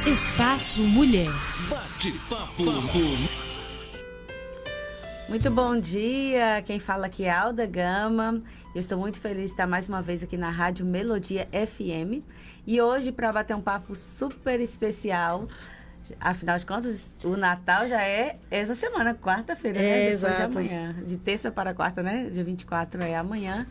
Espaço Mulher. Bate-papo. Muito bom dia, quem fala aqui é Alda Gama. Eu estou muito feliz de estar mais uma vez aqui na Rádio Melodia FM. E hoje, para bater um papo super especial, afinal de contas, o Natal já é essa semana, quarta-feira, né? Depois exato. de amanhã. De terça para quarta, né? Dia 24 é amanhã.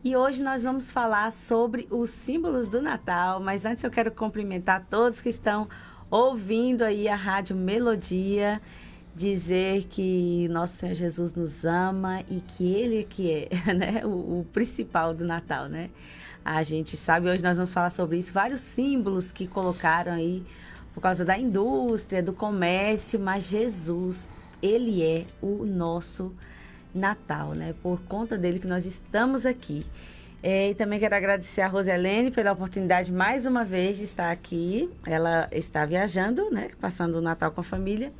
E hoje nós vamos falar sobre os símbolos do Natal. Mas antes eu quero cumprimentar todos que estão ouvindo aí a Rádio Melodia, dizer que nosso Senhor Jesus nos ama e que Ele que é, né, o principal do Natal, né? A gente sabe, hoje nós vamos falar sobre isso, vários símbolos que colocaram aí por causa da indústria, do comércio, mas Jesus, Ele é o nosso Natal, né? Por conta dele que nós estamos aqui. E também quero agradecer a Roselene pela oportunidade mais uma vez de estar aqui. Ela está viajando, né? Passando o Natal com a família,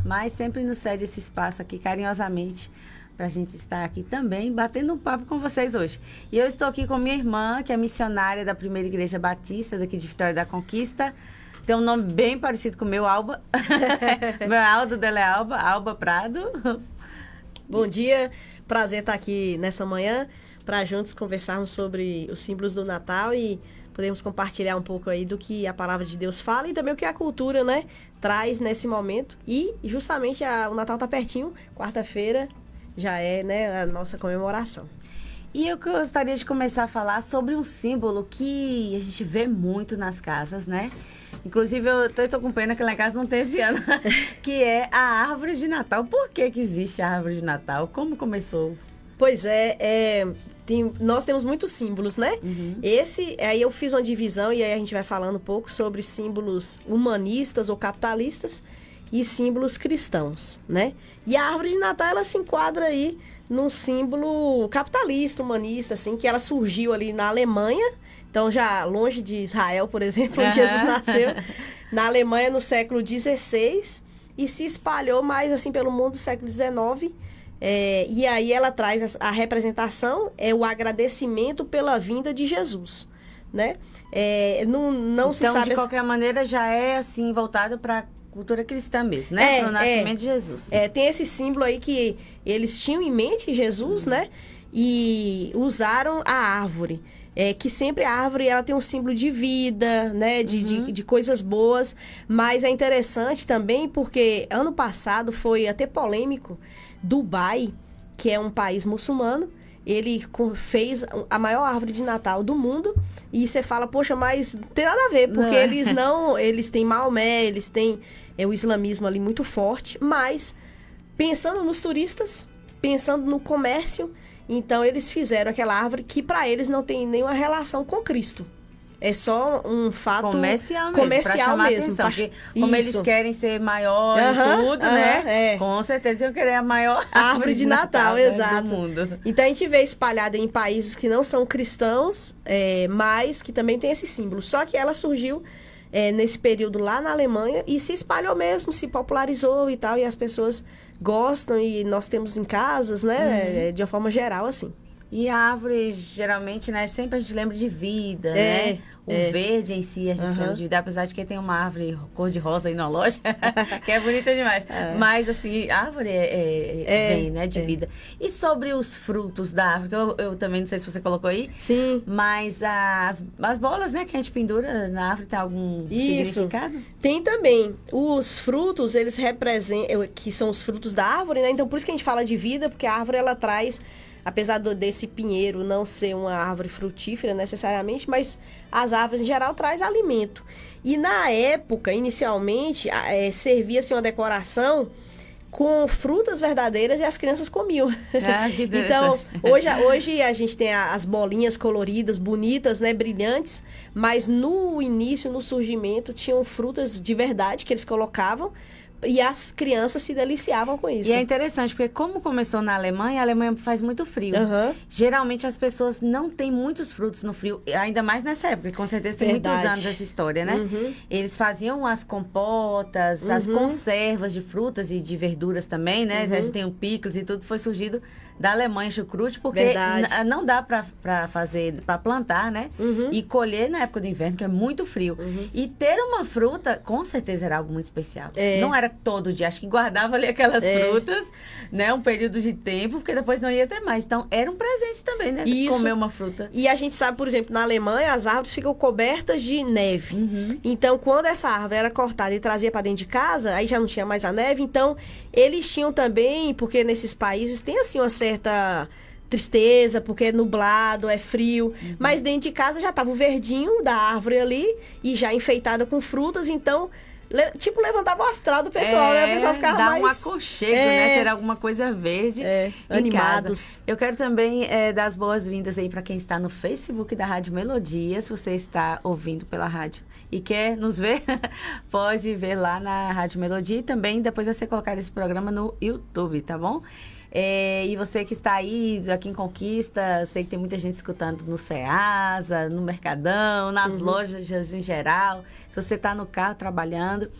mas sempre nos cede esse espaço aqui carinhosamente para a gente estar aqui também, batendo um papo com vocês hoje. E eu estou aqui com minha irmã, que é missionária da Primeira Igreja Batista, daqui de Vitória da Conquista. Tem um nome bem parecido com o meu, Alba. Meu Aldo, dela é Alba, Alba Prado. Bom dia, prazer estar aqui nessa manhã para juntos conversarmos sobre os símbolos do Natal e podemos compartilhar um pouco aí do que a palavra de Deus fala e também o que a cultura, né, traz nesse momento. E justamente o Natal está pertinho, quarta-feira já é, né, a nossa comemoração. E eu gostaria de começar a falar sobre um símbolo que a gente vê muito nas casas, né? Inclusive, eu tô com pena que lá em casa não tem esse ano, que é a árvore de Natal. Por que existe a árvore de Natal? Como começou? Pois nós temos muitos símbolos, né? Uhum. Aí eu fiz uma divisão e aí a gente vai falando um pouco sobre símbolos humanistas ou capitalistas e símbolos cristãos, né? E a árvore de Natal, ela se enquadra aí num símbolo capitalista, humanista, assim, que ela surgiu ali na Alemanha. Então, já longe de Israel, por exemplo, onde Jesus nasceu, na Alemanha no século XVI e se espalhou mais assim pelo mundo no século XIX. E aí ela traz a representação, o agradecimento pela vinda de Jesus, né? Não se sabe... Então, de qualquer maneira, já é assim, voltado para a cultura cristã mesmo, né? Para o nascimento de Jesus. Tem esse símbolo aí que eles tinham em mente Jesus, né? E usaram a árvore. Que sempre a árvore ela tem um símbolo de vida, né? De coisas boas. Mas é interessante também porque ano passado foi até polêmico. Dubai, que é um país muçulmano, ele fez a maior árvore de Natal do mundo. E você fala, poxa, mas não tem nada a ver, porque eles têm Maomé, eles têm o islamismo ali muito forte. Mas pensando nos turistas, pensando no comércio, então eles fizeram aquela árvore que para eles não tem nenhuma relação com Cristo. É só um fato comercial mesmo. Porque como eles querem ser maior e tudo, né? Com certeza iam querer a maior árvore de Natal, exato. Do mundo. Então a gente vê espalhada em países que não são cristãos, mas que também tem esse símbolo. Só que ela surgiu nesse período lá na Alemanha e se espalhou mesmo, se popularizou e tal, e as pessoas gostam e nós temos em casas, né? De uma forma geral, assim. E a árvore, geralmente, né? Sempre a gente lembra de vida, né? O verde em si, a gente lembra de vida. Apesar de que tem uma árvore cor-de-rosa aí na loja, que é bonita demais. Mas, assim, a árvore vem, né? De vida. E sobre os frutos da árvore, eu também não sei se você colocou aí. Sim. Mas as bolas, né? Que a gente pendura na árvore, tem algum significado? Tem também. Os frutos, eles representam... Que são os frutos da árvore, né? Então, por isso que a gente fala de vida, porque a árvore, ela traz... Apesar desse pinheiro não ser uma árvore frutífera necessariamente, mas as árvores em geral trazem alimento. E na época, inicialmente, servia-se uma decoração com frutas verdadeiras e as crianças comiam. Então, hoje a gente tem as bolinhas coloridas, bonitas, né, brilhantes, mas no início, no surgimento, tinham frutas de verdade que eles colocavam E as crianças se deliciavam com isso. E é interessante, porque como começou na Alemanha, a Alemanha faz muito frio. Uhum. Geralmente as pessoas não têm muitos frutos no frio, ainda mais nessa época, que com certeza tem muitos anos essa história, né? Uhum. Eles faziam as compotas, as conservas de frutas e de verduras também, né? A gente tem o picles e tudo foi surgido da Alemanha, chucrute, porque não dá pra fazer, pra plantar, né? E colher na época do inverno, que é muito frio. E ter uma fruta, com certeza era algo muito especial. Não era todo dia, acho que guardava ali aquelas frutas, né? Um período de tempo, porque depois não ia ter mais. Então, era um presente também, né? Isso. Comer uma fruta. E a gente sabe, por exemplo, na Alemanha, as árvores ficam cobertas de neve. Então, quando essa árvore era cortada e trazia para dentro de casa, aí já não tinha mais a neve. Então, eles tinham também, porque nesses países tem, assim, uma certa tristeza, porque é nublado, é frio. Mas dentro de casa já estava o verdinho da árvore ali e já enfeitada com frutas. Então, tipo, levantava o astral do pessoal, né? O pessoal ficava dá mais... um aconchego, né? Ter alguma coisa verde animados. Casa. Eu quero também dar as boas-vindas aí para quem está no Facebook da Rádio Melodia. Se você está ouvindo pela rádio e quer nos ver, pode ver lá na Rádio Melodia. E também depois você colocar esse programa no YouTube, tá bom? E você que está aí, aqui em Conquista, eu sei que tem muita gente escutando no Ceasa, no Mercadão, nas lojas em geral. Se você está no carro trabalhando,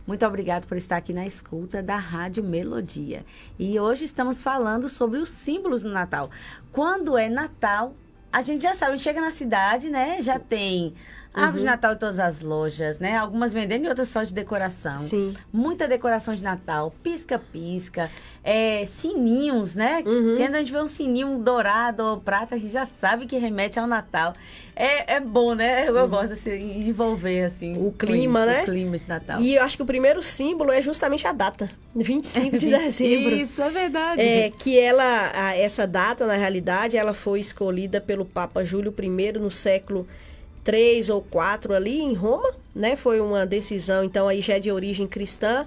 muito obrigado por estar aqui na escuta da Rádio Melodia. E hoje estamos falando sobre os símbolos do Natal. Quando é Natal, a gente já sabe, chega na cidade, né? Já tem árvore de Natal em todas as lojas, né? Algumas vendendo e outras só de decoração. Sim. Muita decoração de Natal, pisca-pisca, sininhos, né? Quando a gente vê um sininho dourado ou prata, a gente já sabe que remete ao Natal. É bom, né? Eu gosto assim, de envolver, assim, o clima, né? O clima de Natal. E eu acho que o primeiro símbolo é justamente a data, 25 de dezembro. Isso, é verdade. Que essa data, na realidade, ela foi escolhida pelo Papa Júlio I no século 3 ou 4 ali em Roma, né? Foi uma decisão, então aí já é de origem cristã,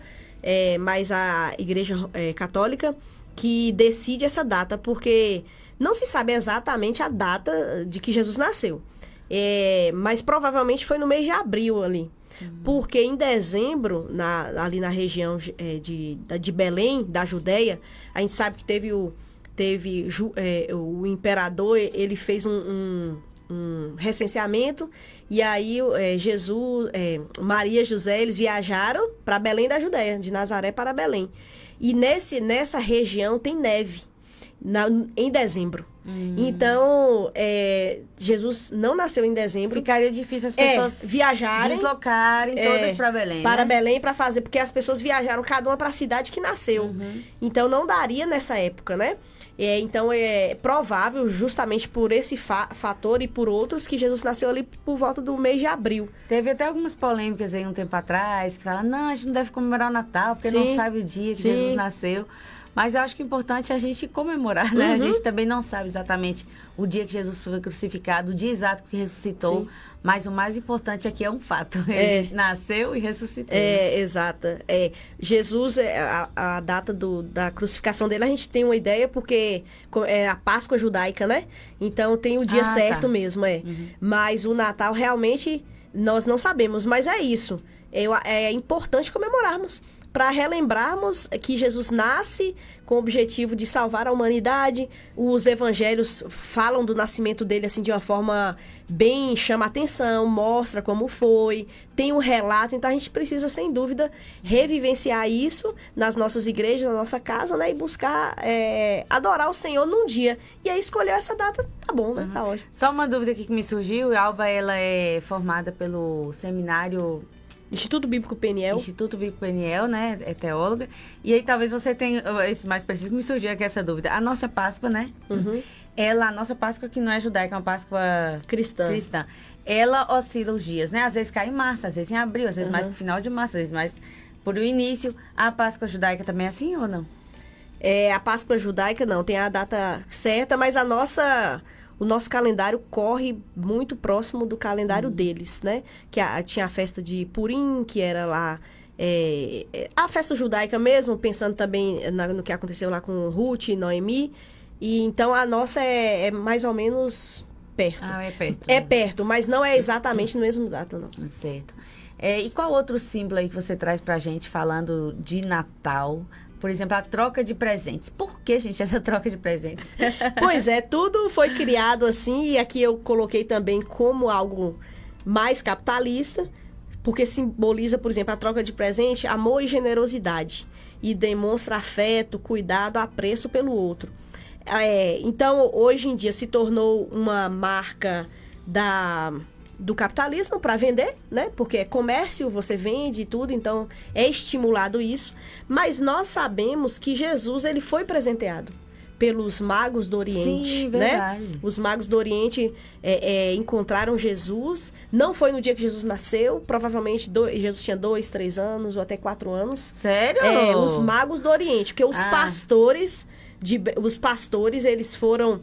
mas a Igreja Católica que decide essa data, porque não se sabe exatamente a data de que Jesus nasceu, mas provavelmente foi no mês de abril ali, porque em dezembro, ali na região de Belém, da Judéia, a gente sabe que teve o imperador, ele fez um recenseamento, e aí Maria e José, eles viajaram para Belém da Judéia, de Nazaré para Belém. E nessa região tem neve em dezembro. Então, Jesus não nasceu em dezembro. Ficaria difícil as pessoas viajarem, deslocarem todas para Belém, para né? Belém para fazer, porque as pessoas viajaram cada uma para a cidade que nasceu. Então, não daria nessa época, né? Então, é provável, justamente por esse fator e por outros, que Jesus nasceu ali por volta do mês de abril. Teve até algumas polêmicas aí um tempo atrás, que falam, não, a gente não deve comemorar o Natal, porque não sabe o dia que Jesus nasceu. Mas eu acho que o importante é a gente comemorar, né? A gente também não sabe exatamente o dia que Jesus foi crucificado, o dia exato que ressuscitou. Sim. Mas o mais importante aqui é um fato. Ele nasceu e ressuscitou. Exato. Jesus, a data da crucificação dele, a gente tem uma ideia porque é a Páscoa judaica, né? Então tem o dia certo mesmo, Mas o Natal realmente nós não sabemos. Mas é isso. É importante comemorarmos, para relembrarmos que Jesus nasce com o objetivo de salvar a humanidade. Os evangelhos falam do nascimento dele assim de uma forma bem, chama atenção, mostra como foi, tem um relato. Então a gente precisa, sem dúvida, revivenciar isso nas nossas igrejas, na nossa casa, né? E buscar adorar o Senhor num dia. E aí escolher essa data, tá bom, né? Tá ótimo. Só uma dúvida aqui que me surgiu. A Alba, ela é formada pelo seminário Instituto Bíblico Peniel. Instituto Bíblico Peniel, né? É teóloga. E aí talvez você tenha, esse mais preciso, me surgiu aqui essa dúvida. A nossa Páscoa, né? A nossa Páscoa, que não é judaica, é uma Páscoa cristã. Ela oscila os dias, né? Às vezes cai em março, às vezes em abril, às vezes mais pro final de março, às vezes mais por o início. A Páscoa judaica também é assim ou não? A Páscoa judaica não, tem a data certa, mas o nosso calendário corre muito próximo do calendário deles, né? Que tinha a festa de Purim, que era lá a festa judaica mesmo, pensando também no que aconteceu lá com Ruth e Noemi. E então a nossa é mais ou menos perto. É perto. É perto, mas não é exatamente no mesmo data, não. Certo. E qual outro símbolo aí que você traz pra gente falando de Natal? Por exemplo, a troca de presentes. Por que, gente, essa troca de presentes? Pois é, tudo foi criado assim, e aqui eu coloquei também como algo mais capitalista, porque simboliza, por exemplo, a troca de presente, amor e generosidade, e demonstra afeto, cuidado, apreço pelo outro. Então, hoje em dia se tornou uma marca do capitalismo para vender, né? Porque é comércio, você vende e tudo, então é estimulado isso. Mas nós sabemos que Jesus, ele foi presenteado pelos magos do Oriente, Sim, verdade. né? Os magos do Oriente encontraram Jesus. Não foi no dia que Jesus nasceu, provavelmente Jesus tinha 2, 3 anos ou até 4 anos. Sério? Os magos do Oriente, porque os pastores, eles foram,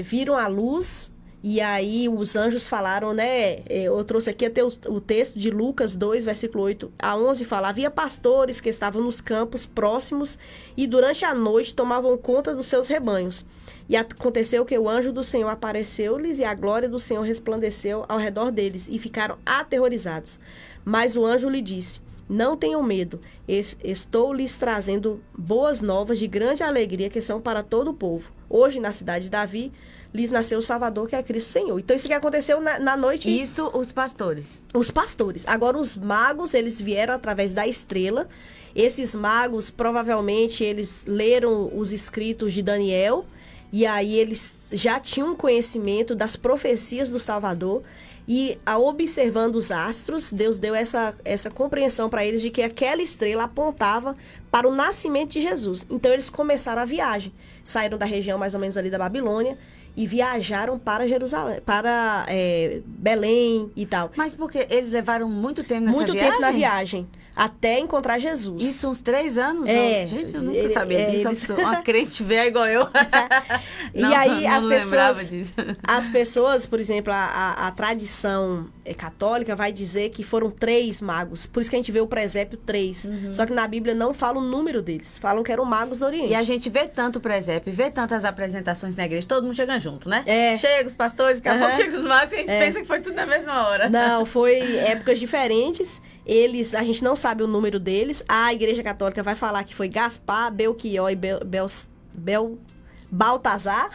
viram a luz, e aí os anjos falaram, né? Eu trouxe aqui até o texto de Lucas 2, versículo 8 a 11, fala: havia pastores que estavam nos campos próximos e durante a noite tomavam conta dos seus rebanhos. E aconteceu que o anjo do Senhor apareceu-lhes e a glória do Senhor resplandeceu ao redor deles e ficaram aterrorizados. Mas o anjo lhe disse: não tenham medo, estou lhes trazendo boas novas de grande alegria que são para todo o povo. Hoje, na cidade de Davi, lhes nasceu o Salvador, que é Cristo Senhor. Então, isso que aconteceu na noite... Isso, os pastores. Os pastores. Agora, os magos, eles vieram através da estrela. Esses magos, provavelmente, eles leram os escritos de Daniel, e aí eles já tinham conhecimento das profecias do Salvador. E, observando os astros, Deus deu essa compreensão para eles de que aquela estrela apontava para o nascimento de Jesus. Então, eles começaram a viagem. Saíram da região mais ou menos ali da Babilônia e viajaram para Jerusalém, para Belém e tal. Mas porque eles levaram muito tempo nessa viagem? Muito tempo na viagem, até encontrar Jesus. Isso, uns 3 anos? Gente, eu nunca sabia disso. Eles... Uma crente velha igual eu. E aí, não as pessoas, por exemplo, a tradição católica vai dizer que foram 3 magos. Por isso que a gente vê o presépio 3. Só que na Bíblia não fala o número deles. Falam que eram magos do Oriente. E a gente vê tanto o presépio, vê tantas apresentações na igreja, todo mundo chega junto, né? É. Chega os pastores, daqui a pouco chega os magos, e a gente pensa que foi tudo na mesma hora. Não, foi épocas diferentes. A gente não sabe o número deles. A Igreja Católica vai falar que foi Gaspar, Belchior e Baltazar.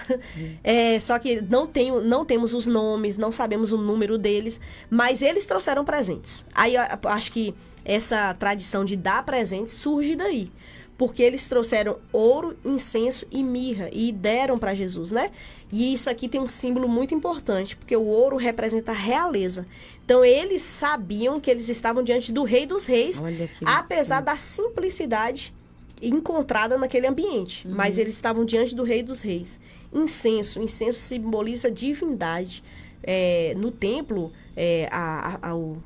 Só que não temos os nomes, não sabemos o número deles, mas eles trouxeram presentes. Aí eu acho que essa tradição de dar presentes surge daí. Porque eles trouxeram ouro, incenso e mirra e deram para Jesus, né? E isso aqui tem um símbolo muito importante, porque o ouro representa a realeza. Então, eles sabiam que eles estavam diante do Rei dos Reis, apesar da simplicidade encontrada naquele ambiente. Mas eles estavam diante do Rei dos Reis. Incenso simboliza divindade. No templo,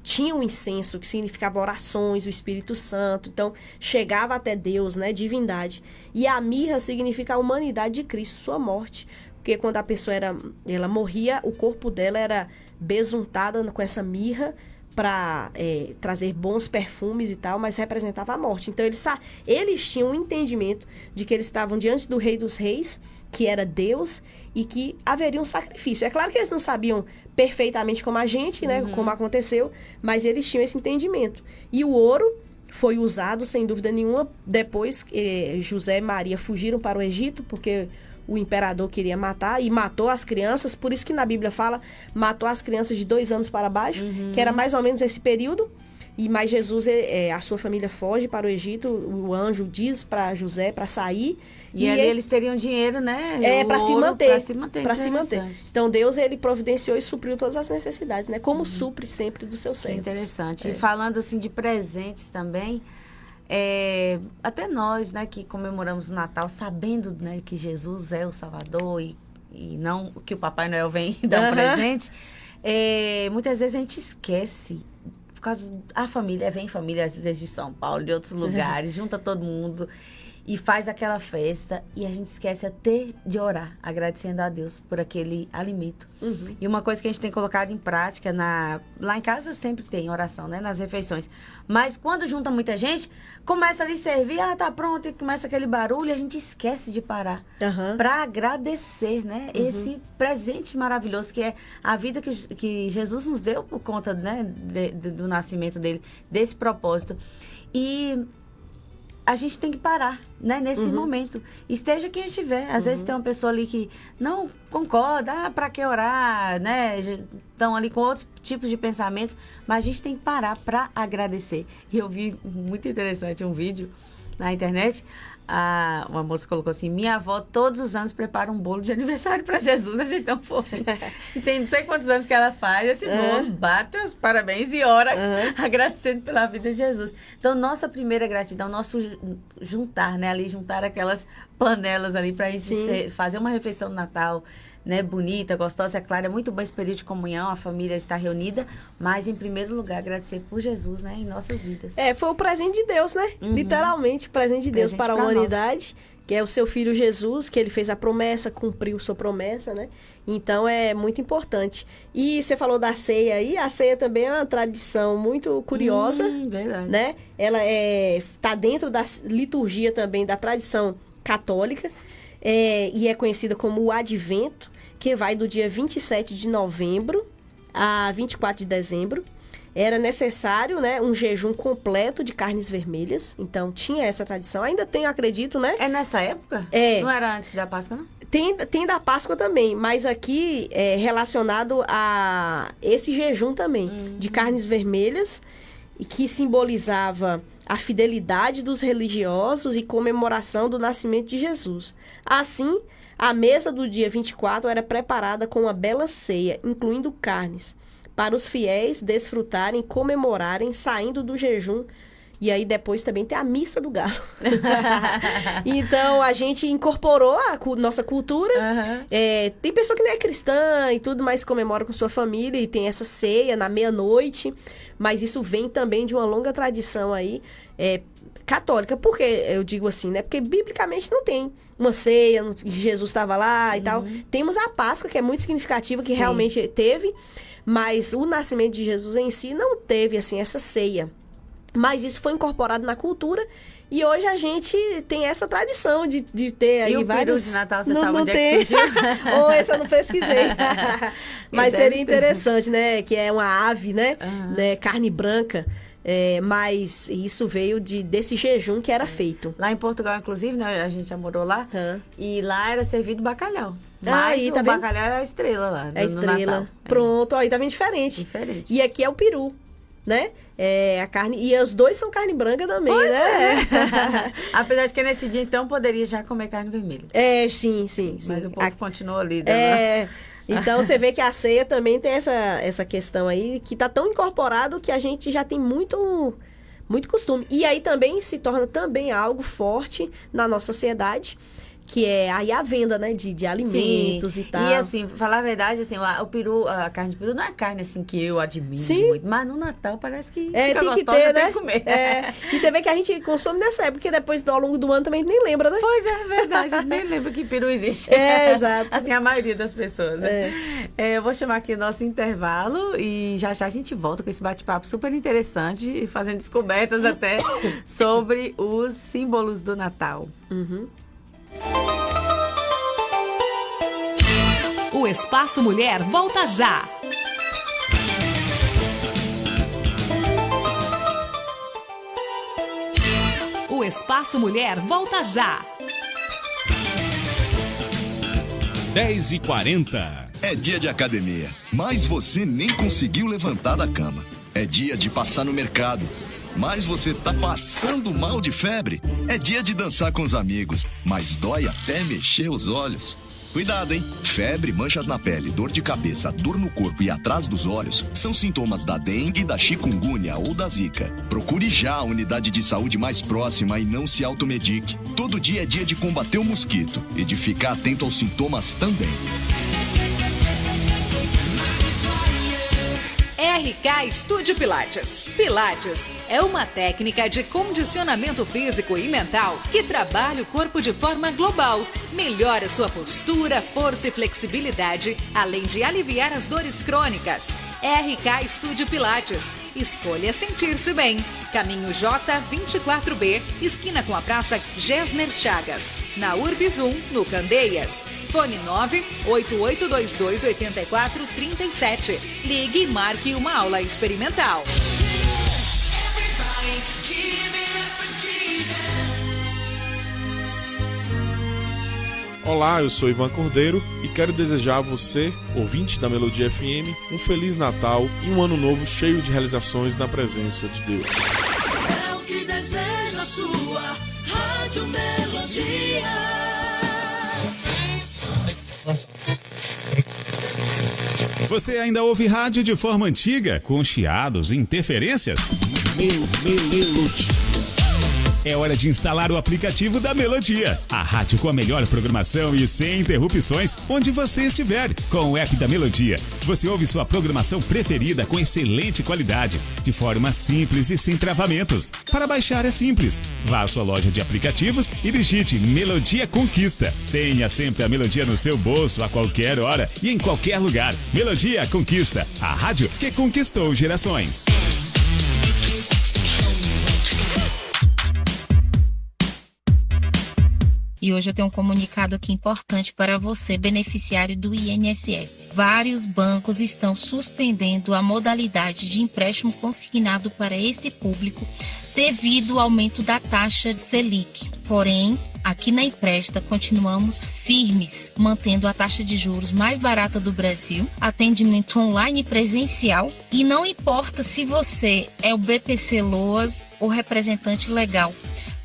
tinha um incenso que significava orações, o Espírito Santo, então chegava até Deus, né, divindade. E a mirra significa a humanidade de Cristo, sua morte, porque quando a pessoa ela morria, o corpo dela era besuntada com essa mirra para trazer bons perfumes e tal, mas representava a morte. Então eles tinham um entendimento de que eles estavam diante do Rei dos Reis, que era Deus, e que haveria um sacrifício. É claro que eles não sabiam perfeitamente como a gente, né, como aconteceu, mas eles tinham esse entendimento. E o ouro foi usado, sem dúvida nenhuma, depois que José e Maria fugiram para o Egito, porque o imperador queria matar, e matou as crianças, por isso que na Bíblia fala, matou as crianças de 2 anos para baixo, que era mais ou menos esse período. Mas Jesus, a sua família foge para o Egito, o anjo diz para José para sair. E ali eles teriam dinheiro, né? Para se manter. Para se manter. Então, Deus, ele providenciou e supriu todas as necessidades, né? Como supre sempre dos seus servos. Interessante. E falando, assim, de presentes também, até nós, né, que comemoramos o Natal, sabendo, né, que Jesus é o Salvador e não que o Papai Noel vem dar um presente, muitas vezes a gente esquece. Por causa da família, vem família às vezes de São Paulo, de outros lugares, junta todo mundo. e faz aquela festa e a gente esquece até de orar, agradecendo a Deus por aquele alimento. E uma coisa que a gente tem colocado em prática, lá em casa sempre tem oração, né? Nas refeições. Mas quando junta muita gente, começa ali a servir, tá pronto, e começa aquele barulho e a gente esquece de parar para agradecer, né? Esse presente maravilhoso que é a vida que Jesus nos deu por conta, né? Do nascimento dele, desse propósito. E a gente tem que parar, né, nesse momento. Esteja quem estiver. Às vezes tem uma pessoa ali que não concorda, para que orar, né? Estão ali com outros tipos de pensamentos, mas a gente tem que parar para agradecer. E eu vi muito interessante um vídeo na internet. Uma moça colocou assim: minha avó todos os anos prepara um bolo de aniversário para Jesus. Achei tão fofo. Tem não sei quantos anos que ela faz esse bolo, bate os parabéns e ora agradecendo pela vida de Jesus. Então, nossa primeira gratidão, nosso juntar, né? Ali, juntar aquelas panelas ali para a gente fazer uma refeição no Natal, né, bonita, gostosa. É claro, é muito bom esse período de comunhão, a família está reunida, mas em primeiro lugar agradecer por Jesus, né, em nossas vidas. Foi o presente de Deus, né? Literalmente, o presente de Deus para a humanidade, que é o seu filho Jesus, que ele fez a promessa, cumpriu sua promessa, né? Então é muito importante. E você falou da ceia aí, a ceia também é uma tradição muito curiosa, verdade. Né? Ela tá dentro da liturgia também da tradição católica, e é conhecida como o Advento, que vai do dia 27 de novembro a 24 de dezembro. Era necessário, né, um jejum completo de carnes vermelhas. Então, tinha essa tradição. Ainda tem, eu acredito, né? É nessa época? Não era antes da Páscoa, não? Tem da Páscoa também, mas aqui é relacionado a esse jejum também, de carnes vermelhas, e que simbolizava a fidelidade dos religiosos e comemoração do nascimento de Jesus. Assim, a mesa do dia 24 era preparada com uma bela ceia, incluindo carnes, para os fiéis desfrutarem e comemorarem saindo do jejum. E aí depois também tem a missa do galo. Então, a gente incorporou a nossa cultura. Tem pessoa que não é cristã e tudo, mas comemora com sua família e tem essa ceia na meia-noite. Mas isso vem também de uma longa tradição aí, católica. Por que eu digo assim, né? Porque biblicamente não tem uma ceia, Jesus estava lá e tal. Temos a Páscoa, que é muito significativa, que realmente teve. Mas o nascimento de Jesus em si não teve, assim, essa ceia. Mas isso foi incorporado na cultura e hoje a gente tem essa tradição de ter aí vários... E o peru de Natal, você sabe onde é que surgiu? Esse eu não pesquisei. Mas seria interessante, né? Que é uma ave, né? Carne branca. Mas isso veio desse jejum que era feito. Lá em Portugal, inclusive, né? A gente já morou lá. E lá era servido bacalhau. Mas o bacalhau é a estrela lá. É a estrela. Natal. Pronto, aí tá bem diferente. E aqui é o peru, né? A carne, e os dois são carne branca também, pois né? Apesar de que nesse dia, então, poderia já comer carne vermelha. Sim. Mas o povo continua ali. Né? Então, você vê que a ceia também tem essa questão aí, que tá tão incorporado que a gente já tem muito costume. E aí também se torna também algo forte na nossa sociedade, que é aí a venda, né, de alimentos e tal. E assim, falar a verdade, assim, o peru, a carne de peru não é carne assim que eu admiro muito, mas no Natal parece que fica tem gostosa, que ter, né? Tem que comer. E você vê que a gente consome nessa época, porque depois ao longo do ano também nem lembra, né? Pois é verdade, nem lembra que peru existe. Exato. Assim, a maioria das pessoas. Eu vou chamar aqui o nosso intervalo e já a gente volta com esse bate-papo super interessante, fazendo descobertas até sobre os símbolos do Natal. O Espaço Mulher volta já. O Espaço Mulher volta já. 10h40. É dia de academia, mas você nem conseguiu levantar da cama. É dia de passar no mercado, mas você tá passando mal de febre. É dia de dançar com os amigos, mas dói até mexer os olhos. Cuidado, hein? Febre, manchas na pele, dor de cabeça, dor no corpo e atrás dos olhos são sintomas da dengue, da chikungunya ou da zika. Procure já a unidade de saúde mais próxima e não se automedique. Todo dia é dia de combater o mosquito e de ficar atento aos sintomas também. RK Studio Pilates. Pilates é uma técnica de condicionamento físico e mental que trabalha o corpo de forma global. Melhora sua postura, força e flexibilidade, além de aliviar as dores crônicas. RK Studio Pilates. Escolha sentir-se bem. Caminho J 24B, esquina com a Praça Gessner Chagas. Na Urbis 1, no Candeias. Fone 988228437. Ligue e marque uma aula experimental. Olá, eu sou Ivan Cordeiro e quero desejar a você, ouvinte da Melodia FM, um Feliz Natal e um ano novo cheio de realizações na presença de Deus. É o que deseja a sua Rádio Melodia. Você ainda ouve rádio de forma antiga, com chiados e interferências? Melodia. É hora de instalar o aplicativo da Melodia. A rádio com a melhor programação e sem interrupções, onde você estiver. Com o app da Melodia, você ouve sua programação preferida com excelente qualidade, de forma simples e sem travamentos. Para baixar é simples. Vá à sua loja de aplicativos e digite Melodia Conquista. Tenha sempre a Melodia no seu bolso a qualquer hora e em qualquer lugar. Melodia Conquista, a rádio que conquistou gerações. E hoje eu tenho um comunicado aqui importante para você, beneficiário do INSS. Vários bancos estão suspendendo a modalidade de empréstimo consignado para esse público devido ao aumento da taxa de Selic. Porém, aqui na Empresta continuamos firmes, mantendo a taxa de juros mais barata do Brasil, atendimento online e presencial, e não importa se você é o BPC Loas ou representante legal.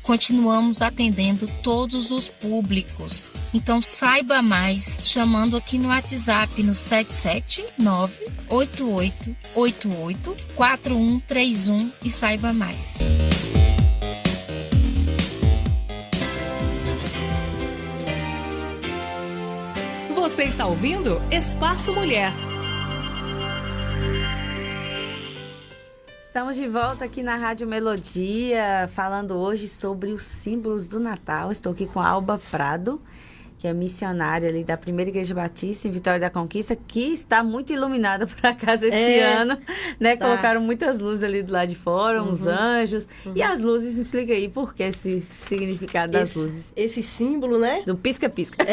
Continuamos atendendo todos os públicos. Então saiba mais chamando aqui no WhatsApp no 779-8888-4131 e saiba mais. Você está ouvindo Espaço Mulher. Estamos de volta aqui na Rádio Melodia, falando hoje sobre os símbolos do Natal. Estou aqui com a Alba Prado, que é missionária ali da Primeira Igreja Batista em Vitória da Conquista, que está muito iluminada por acaso esse ano, né? Tá. Colocaram muitas luzes ali do lado de fora, uns anjos. E as luzes, explica aí por que esse significado das luzes. Esse símbolo, né? Do pisca-pisca.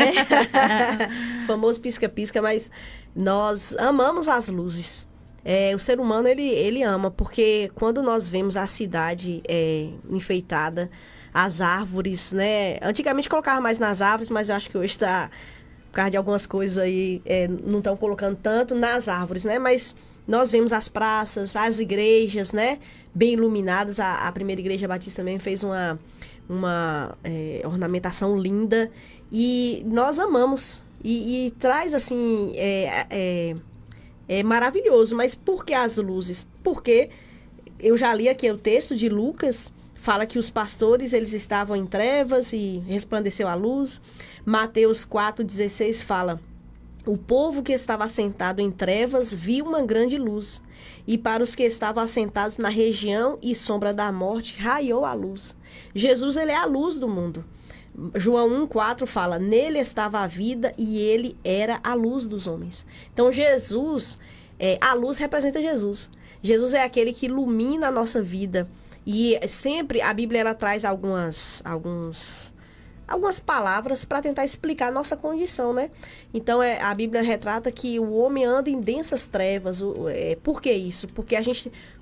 O famoso pisca-pisca, mas nós amamos as luzes. O ser humano, ele ama, porque quando nós vemos a cidade enfeitada, as árvores, né? Antigamente colocava mais nas árvores, mas eu acho que hoje está, por causa de algumas coisas aí, não estão colocando tanto nas árvores, né? Mas nós vemos as praças, as igrejas, né? Bem iluminadas. A Primeira Igreja Batista também fez uma ornamentação linda. E nós amamos. E traz, assim... É maravilhoso, mas por que as luzes? Porque eu já li aqui o texto de Lucas, fala que os pastores eles estavam em trevas e resplandeceu a luz. Mateus 4,16 fala: o povo que estava assentado em trevas viu uma grande luz, e para os que estavam assentados na região e sombra da morte raiou a luz. Jesus, ele é a luz do mundo. João 1,4 fala: nele estava a vida e ele era a luz dos homens. Então Jesus, a luz representa Jesus. Jesus é aquele que ilumina a nossa vida. E sempre a Bíblia ela traz algumas palavras para tentar explicar a nossa condição, né? Então a Bíblia retrata que o homem anda em densas trevas. Por que isso? Porque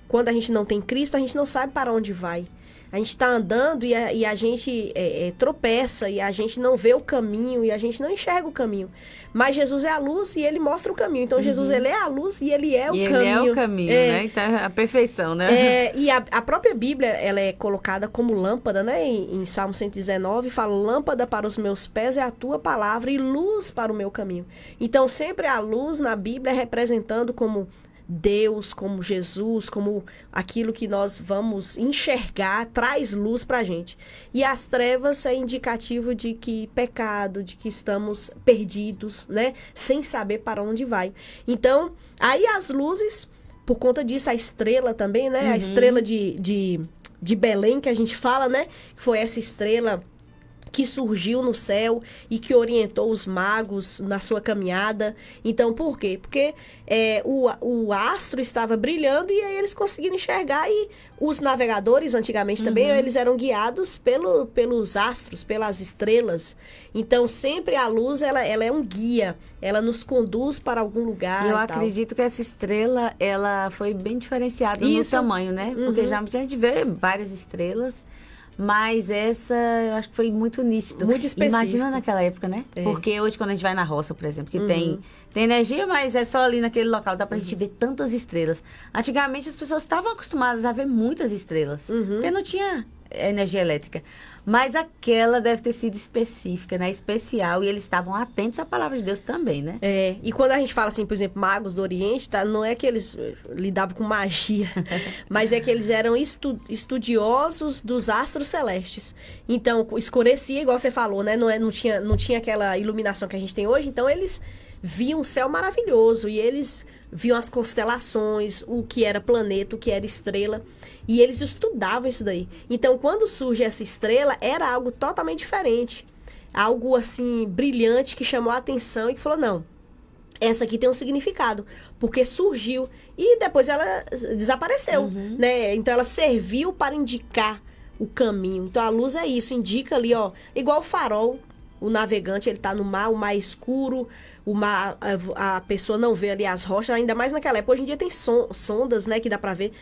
quando a gente não tem Cristo, a gente não sabe para onde vai. A gente está andando e a gente tropeça e a gente não vê o caminho e a gente não enxerga o caminho. Mas Jesus é a luz e ele mostra o caminho. Então, Jesus, ele é a luz e ele é o caminho. Ele é o caminho, né? Então, a perfeição, né? E a própria Bíblia, ela é colocada como lâmpada, né? Em Salmo 119, fala: lâmpada para os meus pés é a tua palavra e luz para o meu caminho. Então, sempre a luz na Bíblia é representando como Deus, como Jesus, como aquilo que nós vamos enxergar, traz luz pra gente. E as trevas é indicativo de que pecado, de que estamos perdidos, né? Sem saber para onde vai. Então, aí as luzes por conta disso, a estrela também, né? A estrela de Belém, que a gente fala, né? Que foi essa estrela que surgiu no céu e que orientou os magos na sua caminhada. Então, por quê? Porque o astro estava brilhando e aí eles conseguiram enxergar, e os navegadores, antigamente também, eles eram guiados pelos astros, pelas estrelas. Então, sempre a luz, ela é um guia, ela nos conduz para algum lugar. Eu acredito que essa estrela, ela foi bem diferenciada no tamanho, né? Porque já a gente vê várias estrelas, mas essa, eu acho que foi muito nítido. Muito específico. Imagina naquela época, né? Porque hoje, quando a gente vai na roça, por exemplo, que tem energia, mas é só ali naquele local, dá pra gente ver tantas estrelas. Antigamente, as pessoas estavam acostumadas a ver muitas estrelas, porque não tinha energia elétrica. Mas aquela deve ter sido específica, né? Especial, e eles estavam atentos à palavra de Deus também, né? E quando a gente fala assim, por exemplo, magos do Oriente, tá? Não é que eles lidavam com magia, mas é que eles eram estudiosos dos astros celestes. Então, escurecia, igual você falou, né? Não tinha aquela iluminação que a gente tem hoje, então eles viam um céu maravilhoso, e eles viam as constelações, o que era planeta, o que era estrela, e eles estudavam isso daí. Então, quando surge essa estrela, era algo totalmente diferente, algo assim, brilhante, que chamou a atenção e que falou, não, essa aqui tem um significado, porque surgiu, e depois ela desapareceu, né? Então, ela serviu para indicar o caminho. Então, a luz é isso, indica ali, ó, igual o farol. O navegante, ele tá no mar, o mar é escuro, o mar, a pessoa não vê ali as rochas, ainda mais naquela época. Hoje em dia tem sondas, né, que dá pra ver,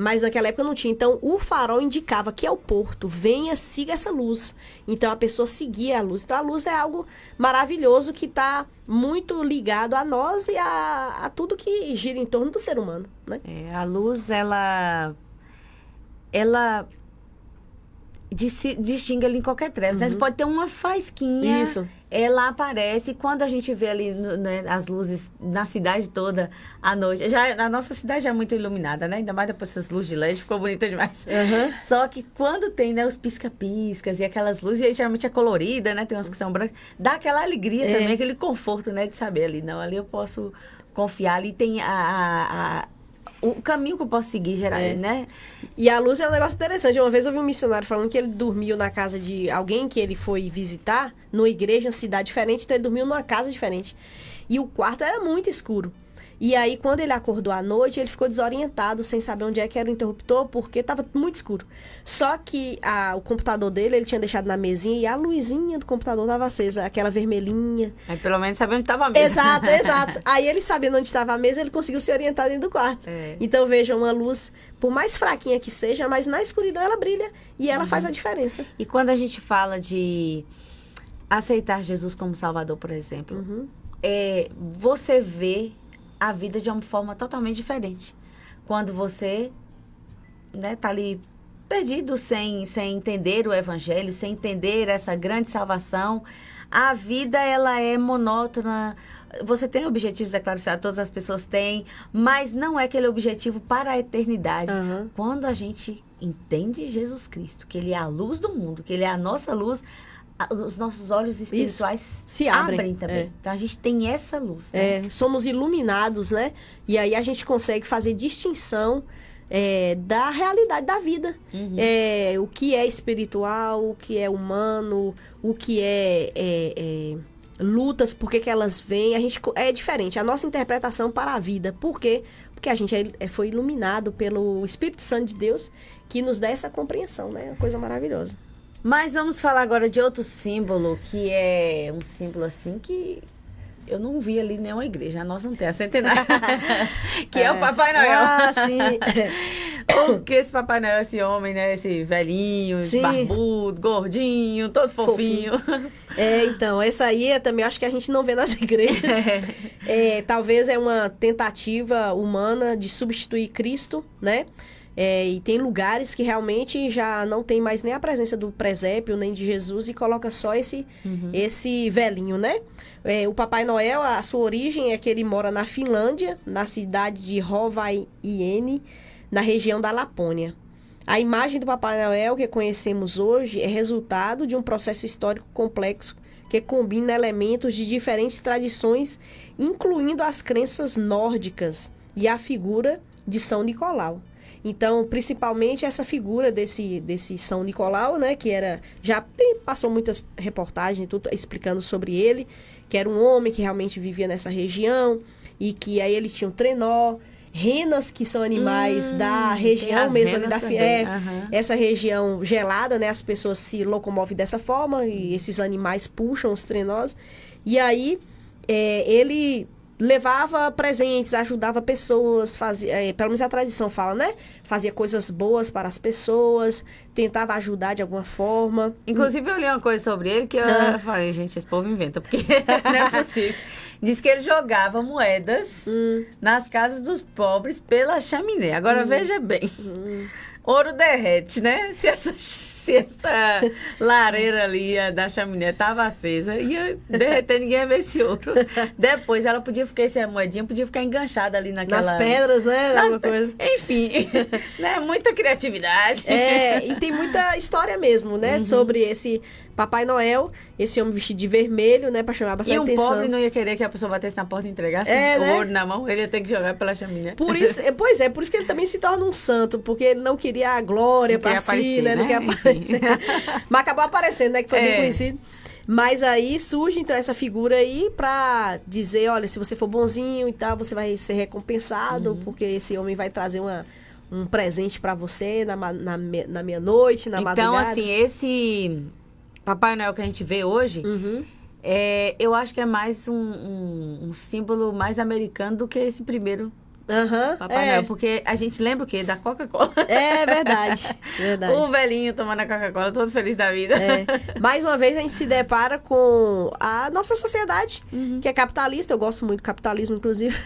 mas naquela época não tinha. Então, o farol indicava que é o porto, venha, siga essa luz. Então, a pessoa seguia a luz. Então, a luz é algo maravilhoso que tá muito ligado a nós e a tudo que gira em torno do ser humano, né? A luz, ela distingue ali em qualquer treva, né? Você pode ter uma faisquinha, ela aparece, e quando a gente vê ali né, as luzes na cidade toda à noite, a nossa cidade já é muito iluminada, né? Ainda mais depois dessas luzes de LED, ficou bonita demais. Só que quando tem, né, os pisca-piscas e aquelas luzes, e aí geralmente é colorida, né? Tem umas que são brancas, dá aquela alegria também, aquele conforto, né? De saber ali, não, ali eu posso confiar, ali tem o caminho que eu posso seguir, né? E a luz é um negócio interessante. Uma vez eu vi um missionário falando que ele dormiu na casa de alguém que ele foi visitar, numa igreja, uma cidade diferente, então ele dormiu numa casa diferente. E o quarto era muito escuro. E aí, quando ele acordou à noite, ele ficou desorientado, sem saber onde é que era o interruptor, porque estava muito escuro. Só que o computador dele, ele tinha deixado na mesinha, e a luzinha do computador estava acesa, aquela vermelhinha. Aí, pelo menos, sabia onde estava a mesa. Exato. Aí, ele sabendo onde estava a mesa, ele conseguiu se orientar dentro do quarto. Então, vejam, uma luz, por mais fraquinha que seja, mas na escuridão ela brilha, e ela faz a diferença. E quando a gente fala de aceitar Jesus como Salvador, por exemplo, você vê a vida de uma forma totalmente diferente. Quando você, né, tá ali perdido, sem entender o Evangelho, sem entender essa grande salvação, a vida, ela é monótona. Você tem objetivos, é claro, todas as pessoas têm, mas não é aquele objetivo para a eternidade. Quando a gente entende Jesus Cristo, que Ele é a luz do mundo, que Ele é a nossa luz, os nossos olhos espirituais se abrem também. Então, a gente tem essa luz. Né? Somos iluminados, né? E aí a gente consegue fazer distinção da realidade da vida. O que é espiritual, o que é humano, o que é lutas, por que elas vêm. É diferente. A nossa interpretação para a vida. Por quê? Porque a gente foi iluminado pelo Espírito Santo de Deus, que nos dá essa compreensão, né? É uma coisa maravilhosa. Mas vamos falar agora de outro símbolo, que é um símbolo assim que eu não vi ali em nenhuma igreja. A nossa não tem, a centenária. Que é o Papai Noel. Sim. O que esse Papai Noel, esse homem, né? Esse velhinho, barbudo, gordinho, todo fofinho. Então, essa aí também acho que a gente não vê nas igrejas. Talvez é uma tentativa humana de substituir Cristo, né? E tem lugares que realmente já não tem mais nem a presença do presépio, nem de Jesus, e coloca só esse velhinho, né? O Papai Noel, a sua origem é que ele mora na Finlândia, na cidade de Rovaniemi, na região da Lapônia. A imagem do Papai Noel que conhecemos hoje é resultado de um processo histórico complexo que combina elementos de diferentes tradições, incluindo as crenças nórdicas e a figura de São Nicolau. Então, principalmente essa figura desse São Nicolau, né, que passou muitas reportagens tudo explicando sobre ele, que era um homem que realmente vivia nessa região e que aí ele tinha um trenó, renas, que são animais da região mesmo ali essa região gelada, né, as pessoas se locomovem dessa forma e esses animais puxam os trenós. E aí ele levava presentes, ajudava pessoas, fazia, pelo menos a tradição fala, né? Fazia coisas boas para as pessoas, tentava ajudar de alguma forma. Inclusive, eu li uma coisa sobre ele que eu falei, gente, esse povo inventa, porque não é possível. Diz que ele jogava moedas nas casas dos pobres pela chaminé. Agora, veja bem, ouro derrete, né? Se essa lareira ali da chaminé estava acesa, ia derreter, ninguém ia ver esse ouro. Depois ela podia ficar, essa moedinha podia ficar enganchada ali naquela... Nas pedras, né? Coisa. Enfim, né? Muita criatividade. E tem muita história mesmo, né? Sobre esse Papai Noel, esse homem vestido de vermelho, né? Pra chamar bastante atenção. E um pobre não ia querer que a pessoa batesse na porta e entregasse o ouro na mão, ele ia ter que jogar pela chaminé. Por isso, por isso que ele também se torna um santo, porque ele não queria a glória para si, né? Não quer aparecer. Mas acabou aparecendo, né? Que foi bem conhecido. Mas aí surge, então, essa figura aí pra dizer, olha, se você for bonzinho e tal, você vai ser recompensado, porque esse homem vai trazer um presente pra você na meia-noite, na madrugada. Então, assim, esse Papai Noel que a gente vê hoje, eu acho que é mais um símbolo mais americano do que esse primeiro Papai Noel, porque a gente lembra o quê? Da Coca-Cola. É verdade. O velhinho tomando a Coca-Cola, todo feliz da vida. Mais uma vez a gente se depara com a nossa sociedade, que é capitalista, eu gosto muito do capitalismo, inclusive,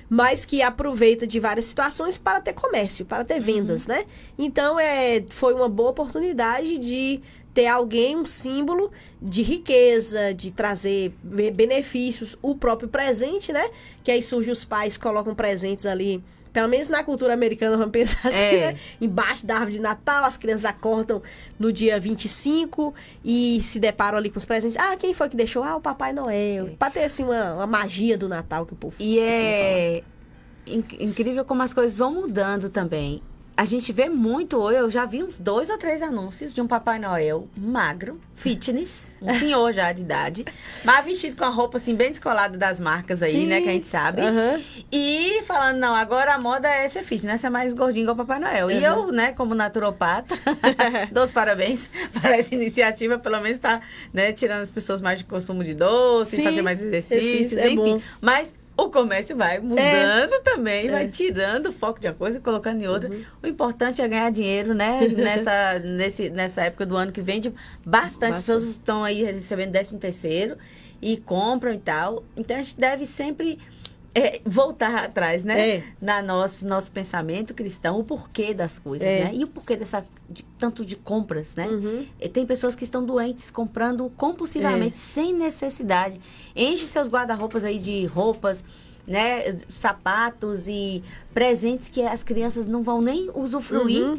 mas que aproveita de várias situações para ter comércio, para ter vendas, né? Então, foi uma boa oportunidade de ter alguém, um símbolo de riqueza, de trazer benefícios, o próprio presente, né? Que aí surge os pais, colocam presentes ali, pelo menos na cultura americana, vamos pensar assim, né? Embaixo da árvore de Natal, as crianças acordam no dia 25 e se deparam ali com os presentes. Quem foi que deixou? O Papai Noel. Pra ter, assim, uma magia do Natal que o povo... E é incrível como as coisas vão mudando também. A gente vê muito, eu já vi uns 2 ou 3 anúncios de um Papai Noel magro, fitness, um senhor já de idade, mas vestido com a roupa assim bem descolada das marcas aí, né, que a gente sabe. E falando, não, agora a moda é ser fitness, é mais gordinho igual o Papai Noel. E eu, né, como naturopata, dou os parabéns para essa iniciativa, pelo menos tá, né, tirando as pessoas mais de consumo de doce, fazer mais exercícios, enfim. Bom. Mas o comércio vai mudando também, vai tirando o foco de uma coisa e colocando em outra. O importante é ganhar dinheiro, né? Nessa época do ano que vende bastante. As pessoas estão aí recebendo 13º e compram e tal. Então, a gente deve sempre voltar atrás, né? Na nosso pensamento cristão, o porquê das coisas, né? E o porquê tanto de compras, né? Tem pessoas que estão doentes, comprando compulsivamente, sem necessidade. Enche seus guarda-roupas aí de roupas, né? Sapatos e presentes que as crianças não vão nem usufruir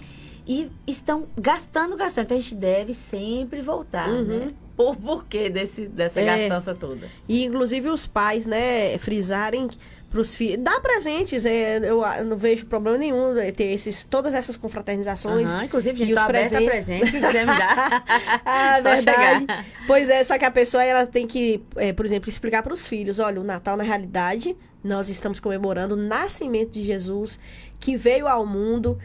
e estão gastando. Então, a gente deve sempre voltar, né? Por porquê dessa gastança toda. E, inclusive, os pais, né, frisarem para os filhos. Dá presentes, eu não vejo problema nenhum ter todas essas confraternizações. Inclusive, gente, e os presente, que quiser me dar. Verdade. Chegar. Pois só que a pessoa ela tem que, por exemplo, explicar para os filhos, olha, o Natal, na realidade, nós estamos comemorando o nascimento de Jesus, que veio ao mundo,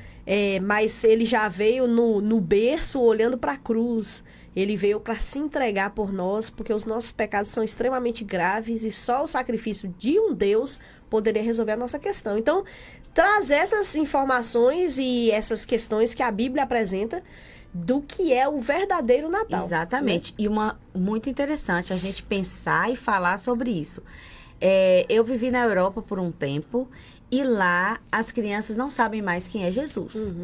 mas ele já veio no berço olhando para a cruz. Ele veio para se entregar por nós, porque os nossos pecados são extremamente graves e só o sacrifício de um Deus poderia resolver a nossa questão. Então, trazer essas informações e essas questões que a Bíblia apresenta do que é o verdadeiro Natal. Exatamente. Né? E muito interessante a gente pensar e falar sobre isso. Eu vivi na Europa por um tempo. E lá, as crianças não sabem mais quem é Jesus.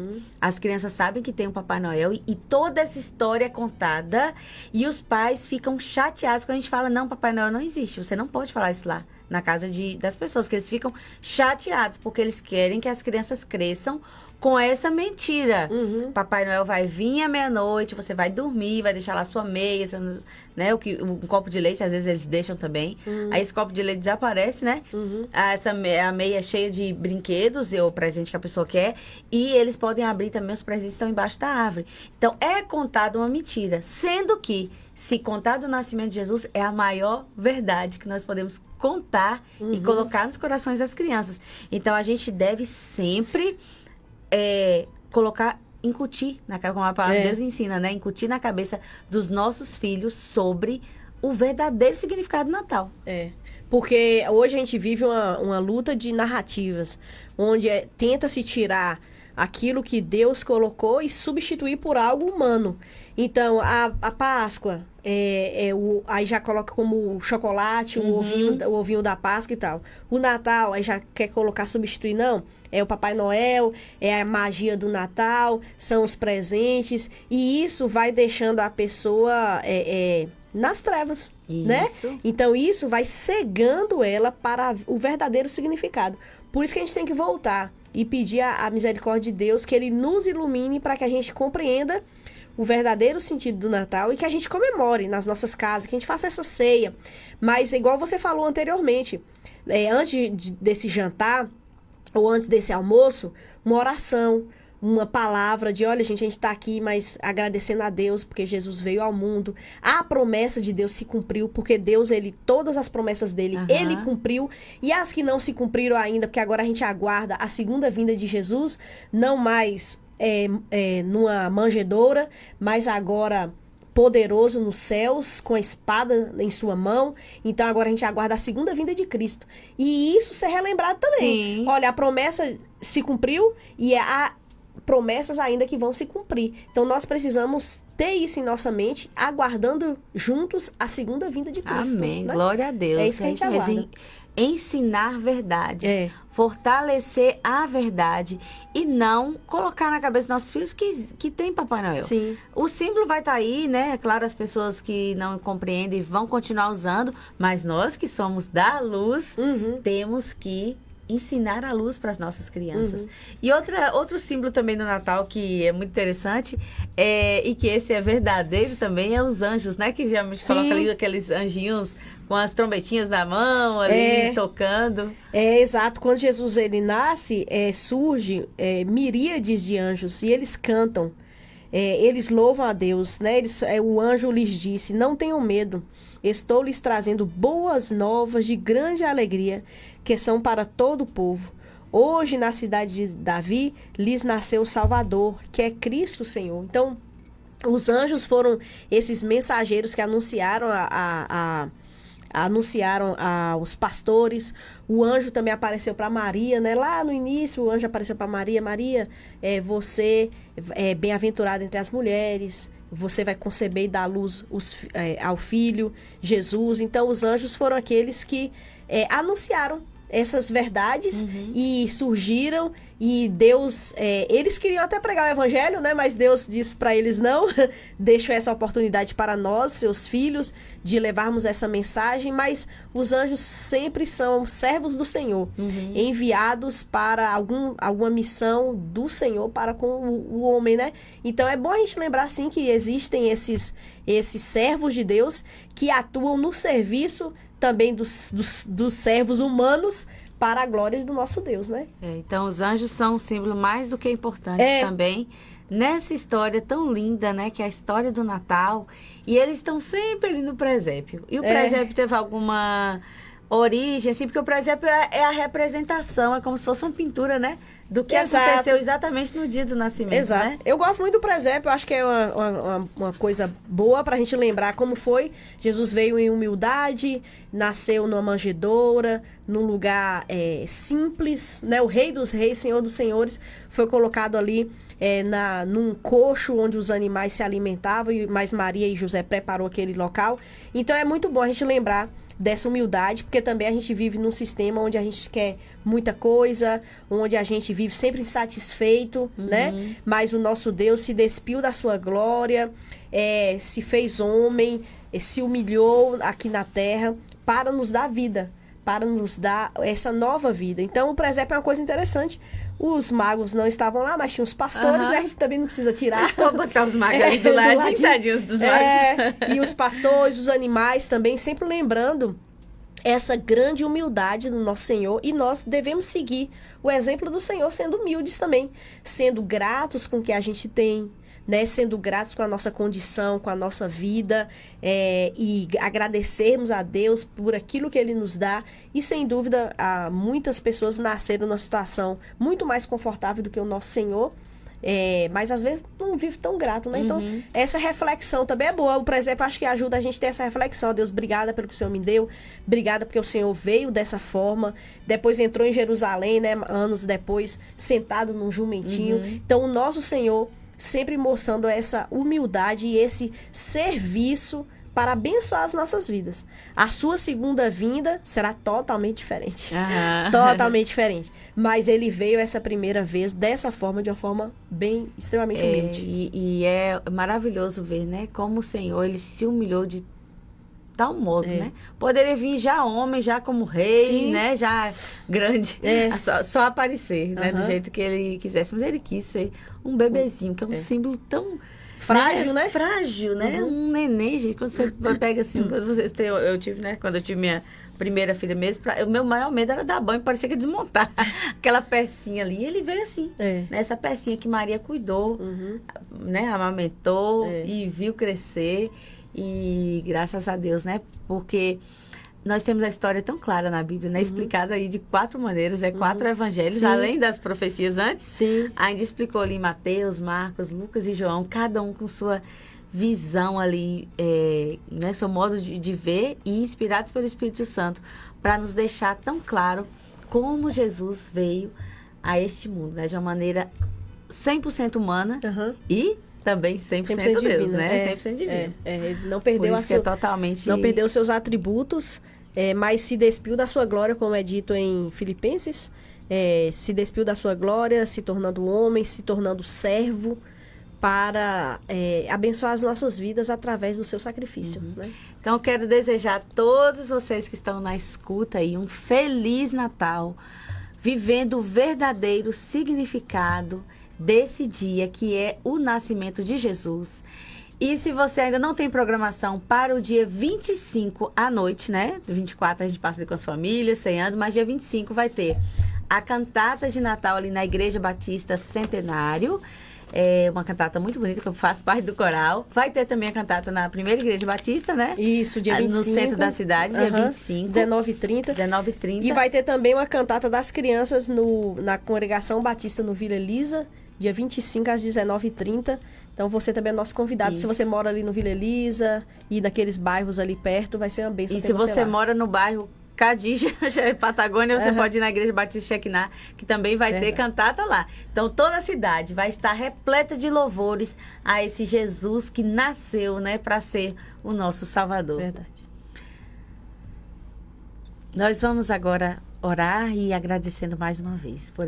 As crianças sabem que tem um Papai Noel e toda essa história é contada. E os pais ficam chateados quando a gente fala, não, Papai Noel não existe. Você não pode falar isso lá. na casa das pessoas, que eles ficam chateados, porque eles querem que as crianças cresçam com essa mentira. Papai Noel vai vir à meia-noite, você vai dormir, vai deixar lá sua meia, né? Um copo de leite, às vezes eles deixam também. Aí esse copo de leite desaparece, né? A meia é cheia de brinquedos, o presente que a pessoa quer, e eles podem abrir também os presentes que estão embaixo da árvore. Então, é contada uma mentira, sendo que, se contar do nascimento de Jesus, é a maior verdade que nós podemos contar e colocar nos corações das crianças. Então, a gente deve sempre incutir, como a palavra de Deus ensina, né? Incutir na cabeça dos nossos filhos sobre o verdadeiro significado do Natal. Porque hoje a gente vive uma luta de narrativas, onde tenta-se tirar aquilo que Deus colocou e substituir por algo humano. Então, a Páscoa, aí já coloca como o chocolate, o ovinho da Páscoa e tal. O Natal, aí já quer colocar, substituir, não. É o Papai Noel, é a magia do Natal, são os presentes. E isso vai deixando a pessoa nas trevas, né? Então, isso vai cegando ela para o verdadeiro significado. Por isso que a gente tem que voltar e pedir a misericórdia de Deus, que Ele nos ilumine para que a gente compreenda o verdadeiro sentido do Natal e que a gente comemore nas nossas casas, que a gente faça essa ceia. Mas, igual você falou anteriormente, antes desse jantar, ou antes desse almoço, uma oração, uma palavra de, olha, gente, a gente está aqui, mas agradecendo a Deus, porque Jesus veio ao mundo. A promessa de Deus se cumpriu, porque Deus, todas as promessas dele, ele cumpriu. E as que não se cumpriram ainda, porque agora a gente aguarda a segunda vinda de Jesus, não mais numa manjedoura, mas agora poderoso nos céus, com a espada em sua mão. Então agora a gente aguarda a segunda vinda de Cristo. E isso ser relembrado também. Olha, a promessa se cumpriu e há promessas ainda que vão se cumprir. Então nós precisamos ter isso em nossa mente, aguardando juntos a segunda vinda de Cristo. Amém. Né? Glória a Deus. É isso que a gente aguarda. Ensinar verdades, fortalecer a verdade e não colocar na cabeça dos nossos filhos que tem Papai Noel. Sim. O símbolo vai estar aí, né? É claro, as pessoas que não compreendem vão continuar usando, mas nós que somos da luz, temos que ensinar a luz para as nossas crianças. E outro símbolo também do Natal que é muito interessante, e que esse é verdadeiro também, é os anjos, né? Que geralmente coloca ali aqueles anjinhos com as trombetinhas na mão, ali, tocando. Exato. Quando Jesus ele nasce, surge miríades de anjos e eles cantam. Eles louvam a Deus, né? O anjo lhes disse, não tenham medo, estou lhes trazendo boas novas de grande alegria, que são para todo o povo. Hoje, na cidade de Davi, lhes nasceu o Salvador, que é Cristo Senhor. Então, os anjos foram esses mensageiros que anunciaram anunciaram aos pastores. O anjo também apareceu para Maria, né? Lá no início, o anjo apareceu para Maria. Maria, você é bem-aventurada entre as mulheres, você vai conceber e dar luz ao filho, Jesus. Então, os anjos foram aqueles que anunciaram essas verdades e surgiram, e Deus, eles queriam até pregar o evangelho, né? Mas Deus disse para eles não, deixou essa oportunidade para nós, seus filhos, de levarmos essa mensagem, mas os anjos sempre são servos do Senhor, enviados para alguma missão do Senhor para com o homem, né? Então é bom a gente lembrar, assim, que existem esses servos de Deus que atuam no serviço também dos servos humanos para a glória do nosso Deus, né? Então, os anjos são um símbolo mais do que importante também nessa história tão linda, né? Que é a história do Natal. E eles estão sempre ali no presépio. E o presépio teve alguma origem, assim, porque o presépio é a representação, é como se fosse uma pintura, né? Do que aconteceu exatamente no dia do nascimento, Exato. Né? Eu gosto muito do presépio, eu acho que é uma coisa boa pra gente lembrar como foi. Jesus veio em humildade, nasceu numa manjedoura, num lugar simples, né? O Rei dos Reis, Senhor dos Senhores, foi colocado ali num coxo onde os animais se alimentavam, mas Maria e José preparou aquele local. Então é muito bom a gente lembrar dessa humildade, porque também a gente vive num sistema onde a gente quer muita coisa, onde a gente vive sempre insatisfeito, né? Mas o nosso Deus se despiu da sua glória, se fez homem, se humilhou aqui na terra para nos dar vida, para nos dar essa nova vida. Então, o presépio é uma coisa interessante. Os magos não estavam lá, mas tinha os pastores, né? A gente também não precisa tirar. Vou botar os magos ali do ladinho, tadinhos dos magos. E os pastores, os animais também, sempre lembrando essa grande humildade do nosso Senhor, e nós devemos seguir o exemplo do Senhor sendo humildes também, sendo gratos com o que a gente tem, né, sendo gratos com a nossa condição, com a nossa vida, e agradecermos a Deus por aquilo que Ele nos dá. E sem dúvida, muitas pessoas nasceram numa situação muito mais confortável do que o nosso Senhor, mas às vezes não vive tão grato, né? Então, essa reflexão também é boa. O presépio acho que ajuda a gente a ter essa reflexão. Deus, obrigada pelo que o Senhor me deu, obrigada porque o Senhor veio dessa forma, depois entrou em Jerusalém, né? Anos depois, sentado num jumentinho. Então, o nosso Senhor sempre mostrando essa humildade e esse serviço para abençoar as nossas vidas. A sua segunda vinda será totalmente diferente. Totalmente diferente. Mas ele veio essa primeira vez dessa forma, de uma forma bem, extremamente humilde. E é maravilhoso ver, né? Como o Senhor, ele se humilhou de tal modo, né? Poderia vir já homem, já como rei, sim, né? Já grande, só aparecer, né? Do jeito que ele quisesse. Mas ele quis ser um bebezinho, que é um símbolo tão frágil, né? Frágil, né? Um neném, gente. Quando você pega assim, quando você tem, eu tive, né? Quando eu tive minha primeira filha mesmo, o meu maior medo era dar banho, parecia que ia desmontar aquela pecinha ali. E ele veio assim, né? Essa pecinha que Maria cuidou, né? Amamentou e viu crescer. E graças a Deus, né? Porque nós temos a história tão clara na Bíblia, né? Explicada aí de 4 maneiras, 4 evangelhos, além das profecias antes. Sim. Ainda explicou ali Mateus, Marcos, Lucas e João, cada um com sua visão ali, né? Seu modo de ver, e inspirados pelo Espírito Santo, para nos deixar tão claro como Jesus veio a este mundo, né? De uma maneira 100% humana e também 100% Deus, né? 100% divino. Não perdeu não perdeu seus atributos, mas se despiu da sua glória, como é dito em Filipenses. Se despiu da sua glória, se tornando homem, se tornando servo, para abençoar as nossas vidas através do seu sacrifício. Né? Então, eu quero desejar a todos vocês que estão na escuta aí um Feliz Natal, vivendo o verdadeiro significado desse dia, que é o nascimento de Jesus. E se você ainda não tem programação para o dia 25 à noite, né? 24 a gente passa ali com as famílias, ceando, mas dia 25 vai ter a cantata de Natal ali na Igreja Batista Centenário. É uma cantata muito bonita, que eu faço parte do coral. Vai ter também a cantata na primeira Igreja Batista, né? Isso, dia 25. No centro da cidade, dia 25. 19h30. 19h30. E vai ter também uma cantata das crianças na Congregação Batista no Vila Elisa, dia 25 às 19h30. Então, você também é nosso convidado. Isso. Se você mora ali no Vila Elisa e naqueles bairros ali perto, vai ser uma bênção. E se você mora no bairro Cadija, Patagônia, você pode ir na Igreja Batista Shekinah, que também vai ter cantata lá. Então, toda a cidade vai estar repleta de louvores a esse Jesus que nasceu, né, para ser o nosso Salvador. Verdade. Nós vamos agora orar e agradecendo mais uma vez por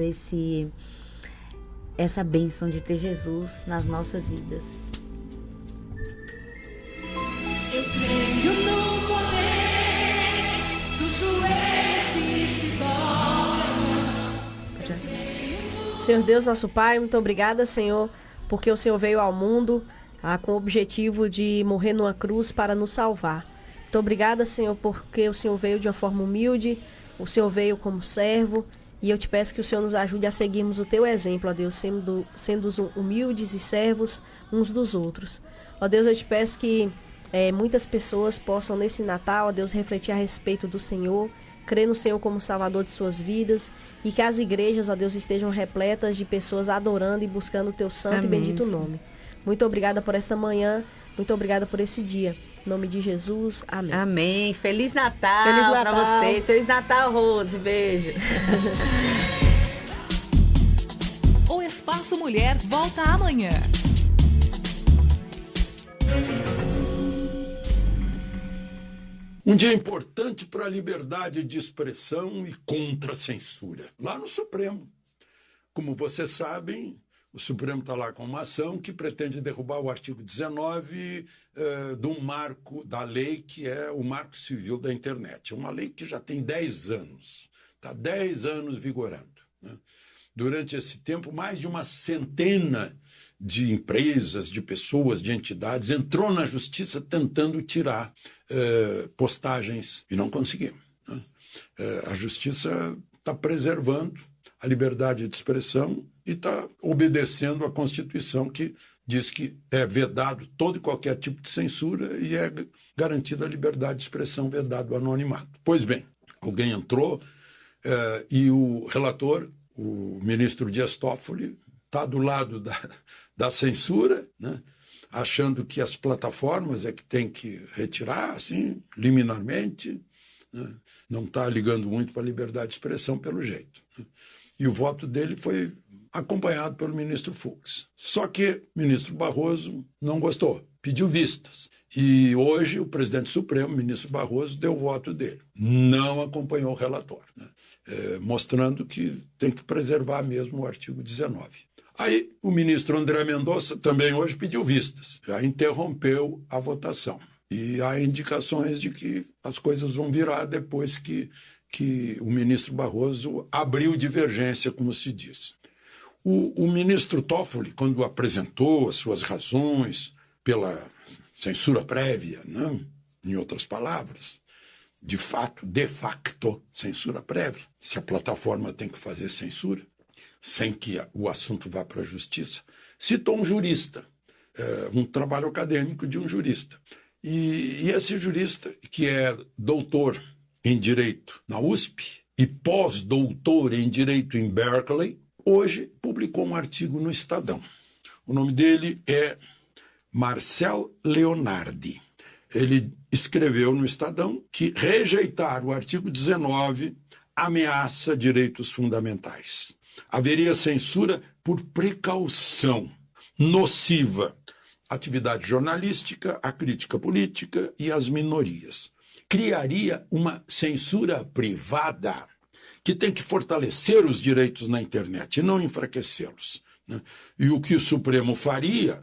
essa bênção de ter Jesus nas nossas vidas. Eu creio no poder dos joelhos que se dobram. Senhor Deus, nosso Pai, muito obrigada, Senhor, porque o Senhor veio ao mundo com o objetivo de morrer numa cruz para nos salvar. Muito obrigada, Senhor, porque o Senhor veio de uma forma humilde, o Senhor veio como servo. E eu te peço que o Senhor nos ajude a seguirmos o teu exemplo, ó Deus, sendo humildes e servos uns dos outros. Ó Deus, eu te peço que muitas pessoas possam nesse Natal, ó Deus, refletir a respeito do Senhor, crer no Senhor como Salvador de suas vidas, e que as igrejas, ó Deus, estejam repletas de pessoas adorando e buscando o teu santo e bendito nome. Muito obrigada por esta manhã, muito obrigada por esse dia. Em nome de Jesus, amém. Amém. Feliz Natal, Feliz Natal para vocês. Feliz Natal, Rose. Beijo. O Espaço Mulher volta amanhã. Um dia importante para a liberdade de expressão e contra a censura, lá no Supremo. Como vocês sabem, O Supremo está lá com uma ação que pretende derrubar o artigo 19 do marco da lei, que é o Marco Civil da Internet. É uma lei que já tem 10 anos, está 10 anos vigorando, né? Durante esse tempo, mais de uma centena de empresas, de pessoas, de entidades entrou na justiça tentando tirar postagens e não conseguiu, né? A justiça está preservando a liberdade de expressão e está obedecendo à Constituição, que diz que é vedado todo e qualquer tipo de censura e é garantida a liberdade de expressão, vedado o anonimato. Pois bem, alguém entrou e o relator, o ministro Dias Toffoli, está do lado da censura, né? Achando que as plataformas é que tem que retirar, assim, liminarmente, né? Não está ligando muito para a liberdade de expressão, pelo jeito, né? E o voto dele foi acompanhado pelo ministro Fux. Só que o ministro Barroso não gostou, pediu vistas. E hoje o presidente Supremo, o ministro Barroso, deu o voto dele. Não acompanhou o relator, né? Mostrando que tem que preservar mesmo o artigo 19. Aí o ministro André Mendonça também hoje pediu vistas, já interrompeu a votação. E há indicações de que as coisas vão virar depois que o ministro Barroso abriu divergência, como se diz. O ministro Toffoli, quando apresentou as suas razões pela censura prévia, não? Em outras palavras, de facto, censura prévia, se a plataforma tem que fazer censura, sem que o assunto vá para a justiça, citou um jurista, um trabalho acadêmico de um jurista. E esse jurista, que é doutor em Direito na USP e pós-doutor em Direito em Berkeley, hoje publicou um artigo no Estadão. O nome dele é Marcel Leonardi. Ele escreveu no Estadão que rejeitar o artigo 19 ameaça direitos fundamentais. Haveria censura por precaução, nociva, atividade jornalística, a crítica política e as minorias. Criaria uma censura privada que tem que fortalecer os direitos na internet e não enfraquecê-los, né? E o que o Supremo faria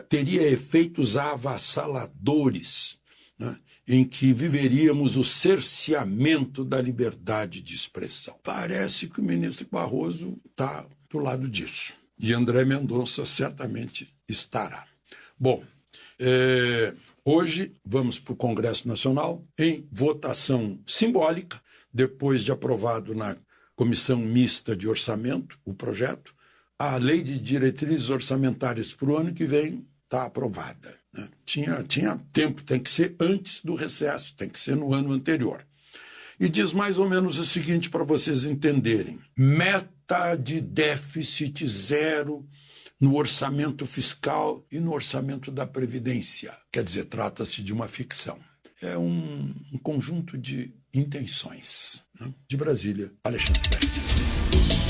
teria efeitos avassaladores, né? Em que viveríamos o cerceamento da liberdade de expressão. Parece que o ministro Barroso está do lado disso. E André Mendonça certamente estará. Bom, hoje vamos para o Congresso Nacional em votação simbólica, depois de aprovado na Comissão Mista de Orçamento, o projeto, a Lei de Diretrizes Orçamentárias para o ano que vem está aprovada, né? Tinha tempo, tem que ser antes do recesso, tem que ser no ano anterior. E diz mais ou menos o seguinte para vocês entenderem: meta de déficit zero no orçamento fiscal e no orçamento da Previdência. Quer dizer, trata-se de uma ficção. É um conjunto de intenções, né? De Brasília, Alexandre Garcia.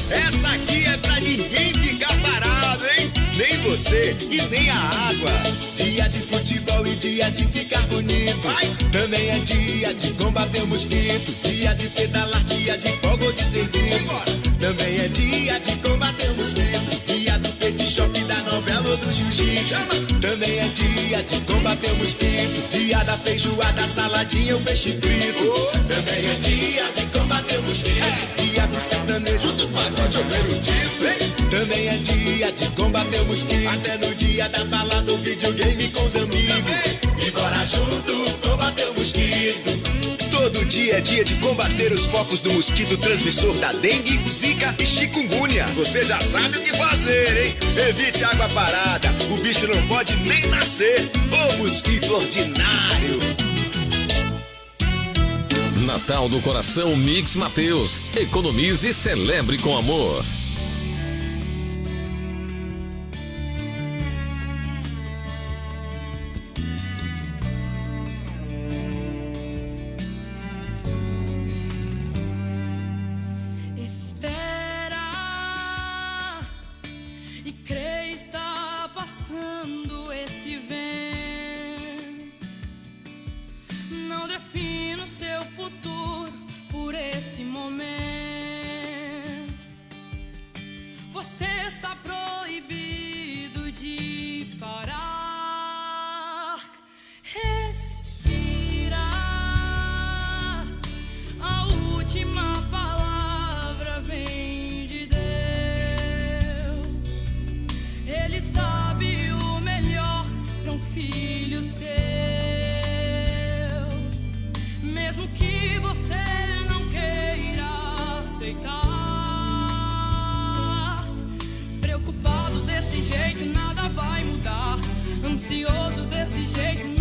Essa aqui é pra ninguém ficar parado, hein? Nem você e nem a água. Dia de futebol e dia de ficar bonito. Ai, também é dia de combater o mosquito. Dia de pedalar, dia de folga ou de serviço. Também é dia de combater o mosquito. Dia do pet shop, da novela ou do jiu-jitsu. Também é dia de combater o mosquito. Dia da feijoada, saladinha ou peixe frito. Também é dia de combater o mosquito. Dia do sertanejo, do pagode ou do erudito. Também é dia de combater o mosquito. Até no dia da balada ou videogame com os amigos. E bora junto combater o mosquito. Todo dia é dia de combater os focos do mosquito transmissor da dengue, zika e chikungunya. Você já sabe o que fazer, hein? Evite água parada, o bicho não pode nem nascer. Ô mosquito ordinário! Natal do Coração Mix Mateus. Economize e celebre com amor. Espera e crê, está passando esse vento. Não defina o seu futuro por esse momento. Você está pronto seu, mesmo que você não queira aceitar. Preocupado desse jeito nada vai mudar, ansioso desse jeito